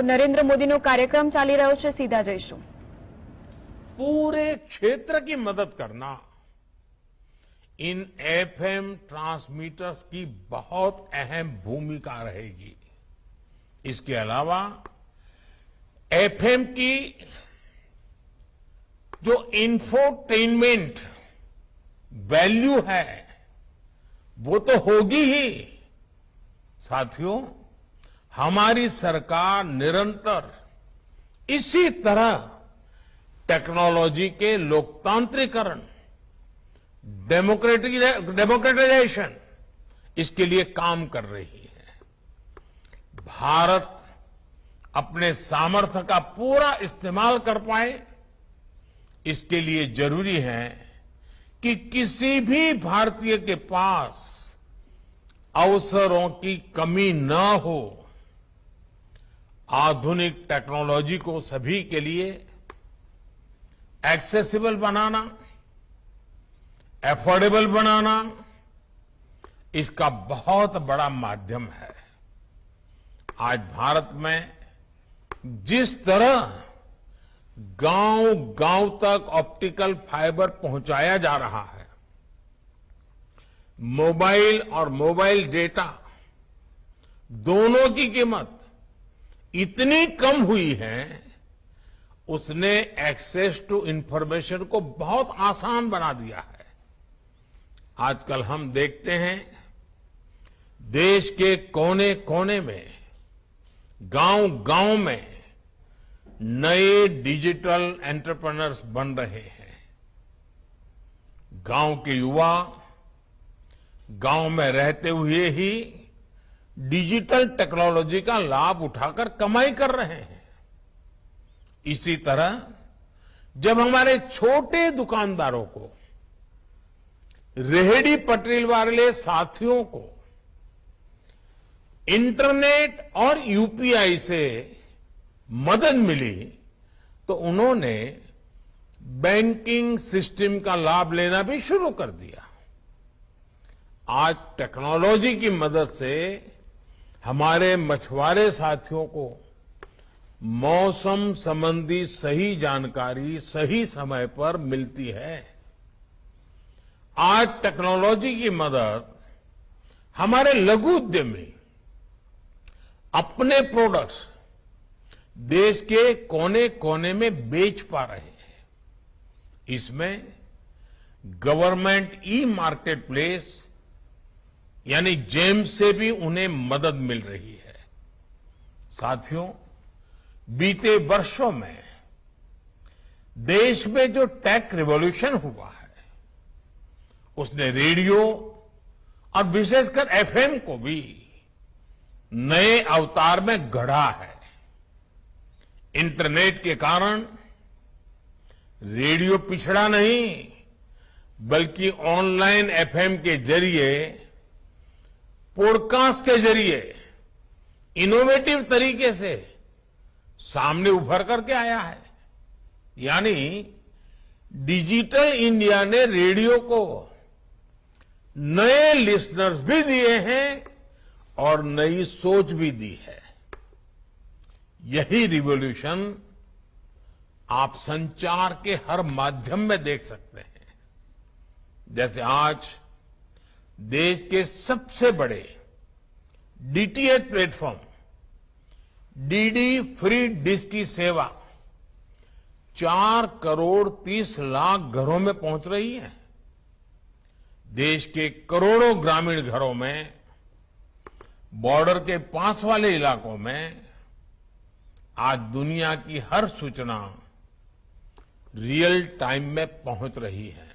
નરેન્દ્ર મોદીનો કાર્યક્રમ ચાલી રહ્યો છે, સીધા જઈશું। पूरे क्षेत्र की मदद करना इन एफएम ट्रांसमीटर्स की बहुत अहम भूमिका रहेगी। इसके अलावा एफएम की जो इंफोटेनमेंट वैल्यू है वो तो होगी ही, साथियों हमारी सरकार निरंतर इसी तरह टेक्नोलॉजी के लोकतांत्रिकरण, डेमोक्रेटाइजेशन इसके लिए काम कर रही है। भारत अपने सामर्थ्य का पूरा इस्तेमाल कर पाए, इसके लिए जरूरी है कि किसी भी भारतीय के पास अवसरों की कमी न हो। आधुनिक टेक्नोलॉजी को सभी के लिए एक्सेसिबल बनाना, एफोर्डेबल बनाना इसका बहुत बड़ा माध्यम है। आज भारत में जिस तरह गांव-गांव तक ऑप्टिकल फाइबर पहुंचाया जा रहा है, मोबाइल और मोबाइल डेटा दोनों की कीमत इतनी कम हुई है, उसने एक्सेस टू इंफॉर्मेशन को बहुत आसान बना दिया है। आजकल हम देखते हैं देश के कोने कोने में, गांव-गांव में नए डिजिटल एंटरप्रेन्योर्स बन रहे हैं। गांव के युवा गांव में रहते हुए ही डिजिटल टेक्नोलॉजी का लाभ उठाकर कमाई कर रहे हैं। इसी तरह जब हमारे छोटे दुकानदारों को, रेहड़ी पटरी वाले साथियों को इंटरनेट और यूपीआई से मदद मिली तो उन्होंने बैंकिंग सिस्टम का लाभ लेना भी शुरू कर दिया। आज टेक्नोलॉजी की मदद से हमारे मछुआरे साथियों को मौसम संबंधी सही जानकारी सही समय पर मिलती है। आज टेक्नोलॉजी की मदद हमारे लघु उद्यमी अपने प्रोडक्ट्स देश के कोने कोने में बेच पा रहे हैं। इसमें गवर्नमेंट ई मार्केट प्लेस यानी जेम से भी उन्हें मदद मिल रही है। साथियों, बीते वर्षों में देश में जो टेक रिवॉल्यूशन हुआ है, उसने रेडियो और विशेषकर एफएम को भी नए अवतार में गढ़ा है। इंटरनेट के कारण रेडियो पिछड़ा नहीं, बल्कि ऑनलाइन एफएम के जरिए, पॉडकास्ट के जरिए इनोवेटिव तरीके से सामने उभर करके आया है। यानी डिजिटल इंडिया ने रेडियो को नए लिसनर्स भी दिए हैं और नई सोच भी दी है। यही रिवॉल्यूशन आप संचार के हर माध्यम में देख सकते हैं। जैसे आज देश के सबसे बड़े DTH platform DD free dish की सेवा 4 करोड़ 30 लाख घरों में पहुंच रही है। देश के करोड़ों ग्रामीण घरों में, बॉर्डर के पास वाले इलाकों में आज दुनिया की हर सूचना रियल टाइम में पहुंच रही है।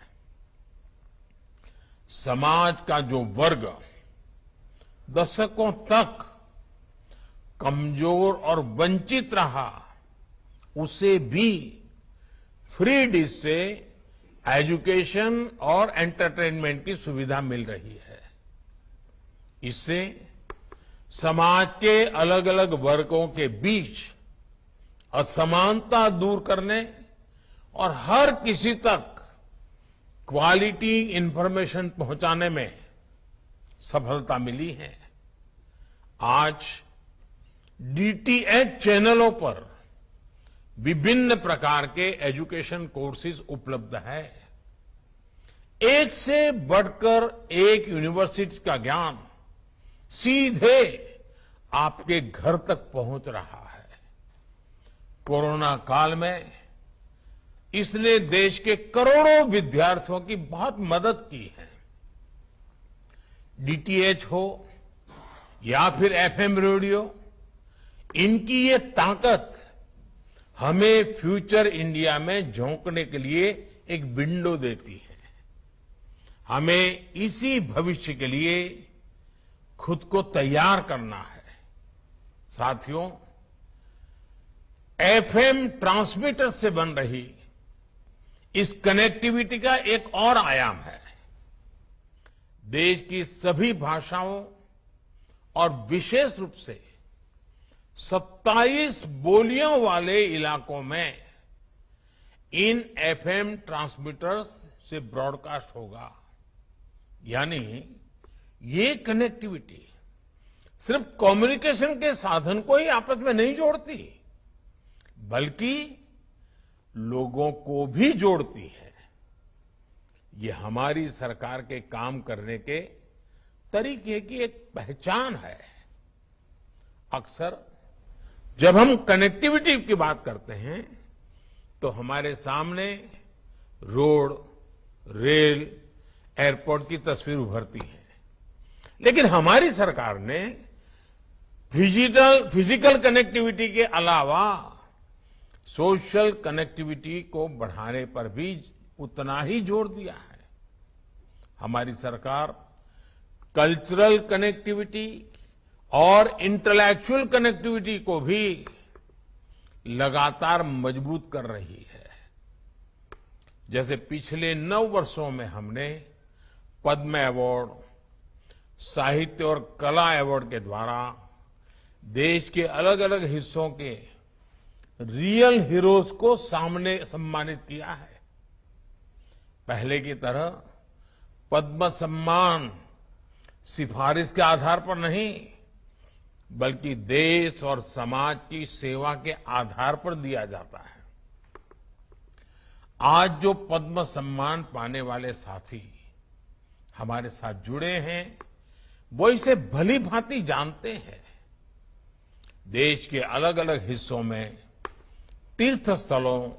समाज का जो वर्ग दशकों तक कमजोर और वंचित रहा, उसे भी फ्री डिश से एजुकेशन और एंटरटेनमेंट की सुविधा मिल रही है। इससे समाज के अलग अलग वर्गों के बीच असमानता दूर करने और हर किसी तक क्वालिटी इंफॉर्मेशन पहुंचाने में सफलता मिली है। आज डीटीएच चैनलों पर विभिन्न प्रकार के एजुकेशन कोर्सेज उपलब्ध है। एक से बढ़कर एक यूनिवर्सिटी का ज्ञान सीधे आपके घर तक पहुंच रहा है। कोरोना काल में इसने देश के करोड़ों विद्यार्थियों की बहुत मदद की है। डीटीएच हो या फिर एफएम रेडियो, इनकी ये ताकत हमें फ्यूचर इंडिया में झोंकने के लिए एक विंडो देती है। हमें इसी भविष्य के लिए खुद को तैयार करना है। साथियों, एफएम ट्रांसमीटर से बन रही इस कनेक्टिविटी का एक और आयाम है। देश की सभी भाषाओं और विशेष रूप से 27 बोलियों वाले इलाकों में इन एफएम ट्रांसमीटर्स से ब्रॉडकास्ट होगा। यानी ये कनेक्टिविटी सिर्फ कम्युनिकेशन के साधन को ही आपस में नहीं जोड़ती, बल्कि लोगों को भी जोड़ती है। ये हमारी सरकार के काम करने के तरीके की एक पहचान है। अक्सर जब हम कनेक्टिविटी की बात करते हैं तो हमारे सामने रोड, रेल, एयरपोर्ट की तस्वीर उभरती है। लेकिन हमारी सरकार ने फिजिकल कनेक्टिविटी के अलावा सोशल कनेक्टिविटी को बढ़ाने पर भी उतना ही जोर दिया है। हमारी सरकार कल्चरल कनेक्टिविटी और इंटेलेक्चुअल कनेक्टिविटी को भी लगातार मजबूत कर रही है। जैसे पिछले 9 वर्षों में हमने पद्म अवार्ड, साहित्य और कला अवार्ड के द्वारा देश के अलग अलग हिस्सों के रियल हीरोज को सामने सम्मानित किया है। पहले की तरह पद्म सम्मान सिफारिश के आधार पर नहीं, बल्कि देश और समाज की सेवा के आधार पर दिया जाता है। आज जो पद्म सम्मान पाने वाले साथी हमारे साथ जुड़े हैं, वो इसे भली भांति जानते हैं। देश के अलग अलग हिस्सों में तीर्थ स्थलों,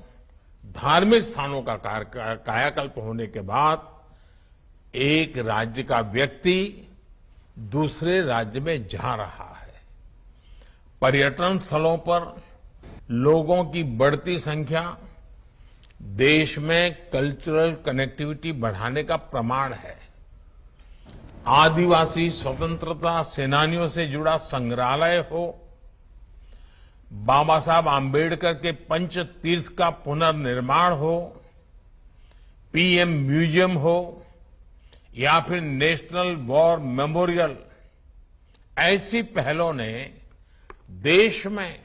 धार्मिक स्थानों का कायाकल्प होने के बाद एक राज्य का व्यक्ति दूसरे राज्य में जा रहा है। पर्यटन स्थलों पर लोगों की बढ़ती संख्या देश में कल्चरल कनेक्टिविटी बढ़ाने का प्रमाण है। आदिवासी स्वतंत्रता सेनानियों से जुड़ा संग्रहालय हो, बाबा साहब आम्बेडकर के पंच तीर्थ का पुनर्निर्माण हो, पीएम म्यूजियम हो या फिर नेशनल वॉर मेमोरियल, ऐसी पहलों ने देश में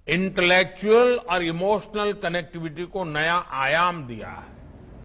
इंटेलेक्चुअल और इमोशनल कनेक्टिविटी को नया आयाम दिया है।